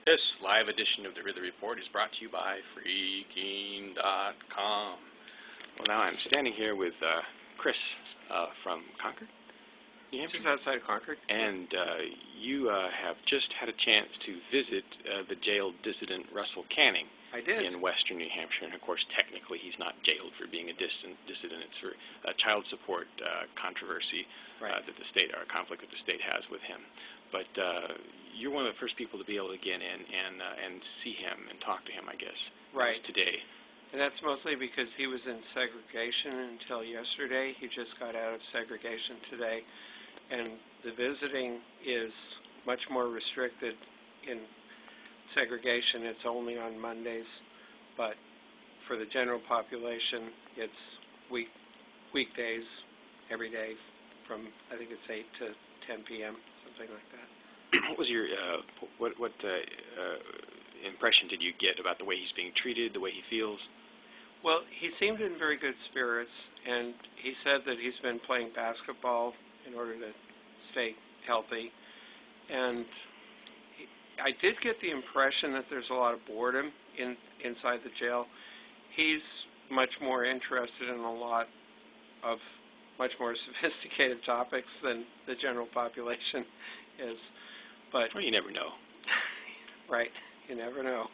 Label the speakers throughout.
Speaker 1: This live edition of the Ridley Report is brought to you by Freaking.com. Well, now I'm standing here with Chris from Concord, New Hampshire.
Speaker 2: Just outside of Concord.
Speaker 1: And you have just had a chance to visit the jailed dissident Russell Canning.
Speaker 2: I did.
Speaker 1: In western New Hampshire. And, of course, technically he's not jailed for being a dissident. It's for a child support controversy that the state, or a conflict that the state has with him. But you're one of the first people to be able to get in and see him and talk to him, I guess, today.
Speaker 2: And that's mostly because he was in segregation until yesterday. He just got out of segregation today. And the visiting is much more restricted in segregation. It's only on Mondays, but for the general population, it's weekdays every day from, I think it's 8 to 10 p.m., something like that.
Speaker 1: What was your, what impression did you get about the way he's being treated, the way he feels?
Speaker 2: Well, he seemed in very good spirits, and he said that he's been playing basketball in order to stay healthy, and I did get the impression that there's a lot of boredom inside the jail. He's much more interested in a lot of much more sophisticated topics than the general population is. But
Speaker 1: well, you never know.
Speaker 2: Right, you never know.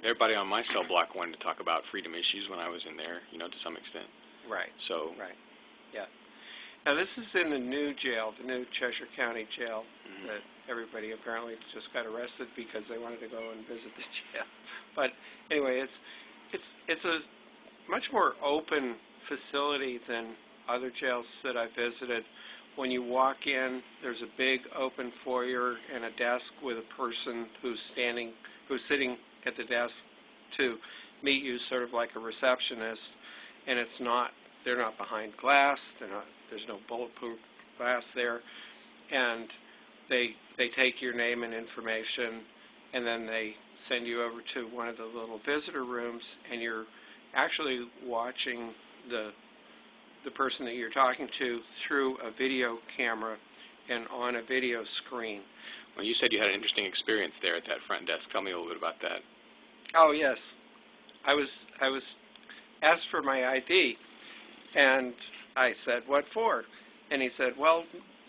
Speaker 1: Everybody on my cell block wanted to talk about freedom issues when I was in there, you know, to some extent.
Speaker 2: Right.
Speaker 1: So.
Speaker 2: Right. Yeah. Now, this is in the new jail, the new Cheshire County jail, that everybody apparently just got arrested because they wanted to go and visit the jail. But anyway, it's a much more open facility than other jails that I visited. When you walk in, there's a big open foyer and a desk with a person who's sitting at the desk to meet you, sort of like a receptionist. And they're not behind glass. There's no bulletproof glass there, and they take your name and information, and then they send you over to one of the little visitor rooms, and you're actually watching the person that you're talking to through a video camera and on a video screen.
Speaker 1: Well, you said you had an interesting experience there at that front desk. Tell me a little bit about that.
Speaker 2: Oh yes, I was asked for my ID. And I said, what for? And he said, well,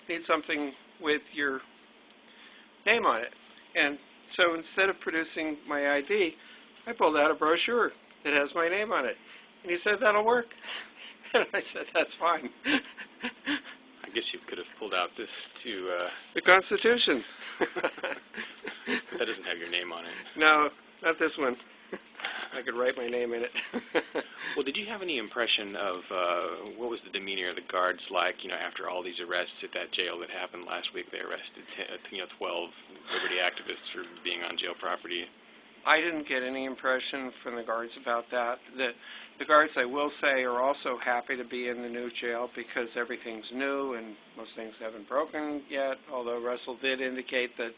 Speaker 2: need something with your name on it. And so instead of producing my ID, I pulled out a brochure that has my name on it. And he said, that'll work. And I said, that's fine.
Speaker 1: I guess you could have pulled out this to...
Speaker 2: the Constitution.
Speaker 1: That doesn't have your name on it.
Speaker 2: No, not this one. I could write my name in it.
Speaker 1: Well, did you have any impression of what was the demeanor of the guards like, you know, after all these arrests at that jail that happened last week? They arrested 12 liberty activists for being on jail property.
Speaker 2: I didn't get any impression from the guards about that. The guards, I will say, are also happy to be in the new jail because everything's new and most things haven't broken yet, although Russell did indicate that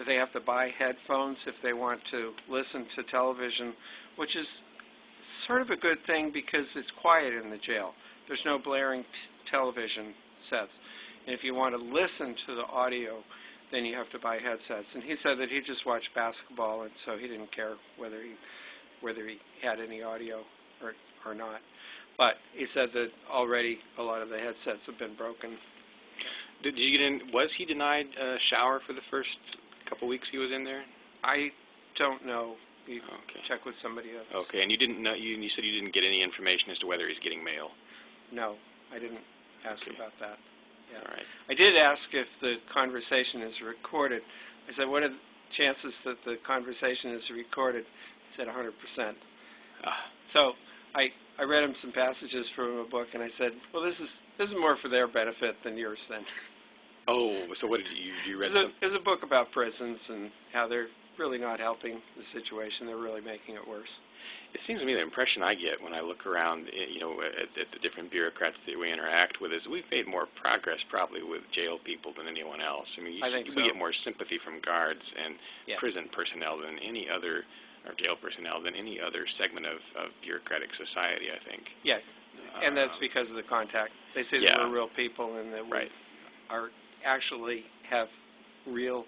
Speaker 2: they have to buy headphones if they want to listen to television, which is sort of a good thing because it's quiet in the jail. There's no blaring television sets. And if you want to listen to the audio, then you have to buy headsets. And he said that he just watched basketball, and so he didn't care whether he had any audio or not. But he said that already a lot of the headsets have been broken.
Speaker 1: Did you get in? Was he denied a shower for the first couple weeks he was in there?
Speaker 2: I don't know. You check with somebody else.
Speaker 1: Okay, and you didn't know. You said you didn't get any information as to whether he's getting mail.
Speaker 2: No, I didn't ask about that. Yeah.
Speaker 1: All right.
Speaker 2: I did ask if the conversation is recorded. I said, what are the chances that the conversation is recorded? He said 100%. So I read him some passages from a book, and I said, well, this is more for their benefit than yours then.
Speaker 1: Oh, so what did you read?
Speaker 2: It's a book about prisons and how they're really not helping the situation. They're really making it worse.
Speaker 1: It seems to me the impression I get when I look around, you know, at the different bureaucrats that we interact with is we've made more progress probably with jail people than anyone else. I mean, we get more sympathy from guards and prison personnel than any other, or jail personnel than any other segment of bureaucratic society, I think.
Speaker 2: Yeah, and that's because of the contact. They say that we're real people and that we are actually have real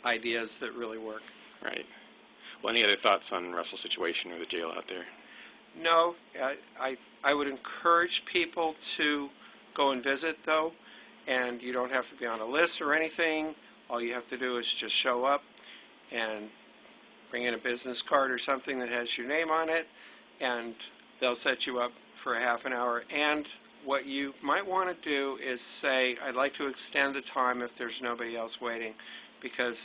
Speaker 2: ideas that really work.
Speaker 1: Right. Well, any other thoughts on Russell's situation or the jail out there?
Speaker 2: No, I would encourage people to go and visit, though, and you don't have to be on a list or anything. All you have to do is just show up and bring in a business card or something that has your name on it, and they'll set you up for a half an hour. And what you might want to do is say, I'd like to extend the time if there's nobody else waiting, because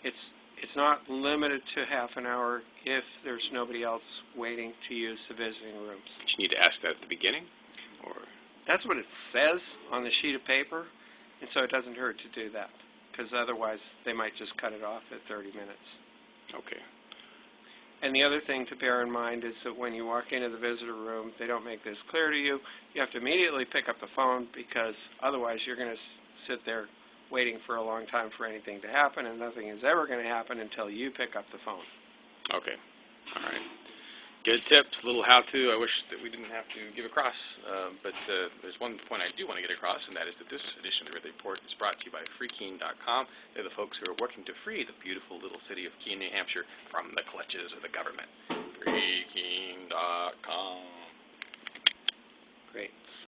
Speaker 2: it's not limited to half an hour if there's nobody else waiting to use the visiting rooms.
Speaker 1: Did you need to ask that at the beginning? Or
Speaker 2: that's what it says on the sheet of paper, and so it doesn't hurt to do that, because otherwise they might just cut it off at 30 minutes.
Speaker 1: Okay.
Speaker 2: And the other thing to bear in mind is that when you walk into the visitor room, they don't make this clear to you. You have to immediately pick up the phone, because otherwise you're going to sit there waiting for a long time for anything to happen, and nothing is ever going to happen until you pick up the phone.
Speaker 1: Okay. All right. Good tips, a little how-to. I wish that we didn't have to give across, but there's one point I do want to get across, and that is that this edition of the Ridley Report is brought to you by freekeene.com. They're the folks who are working to free the beautiful little city of Keene, New Hampshire from the clutches of the government. freekeene.com.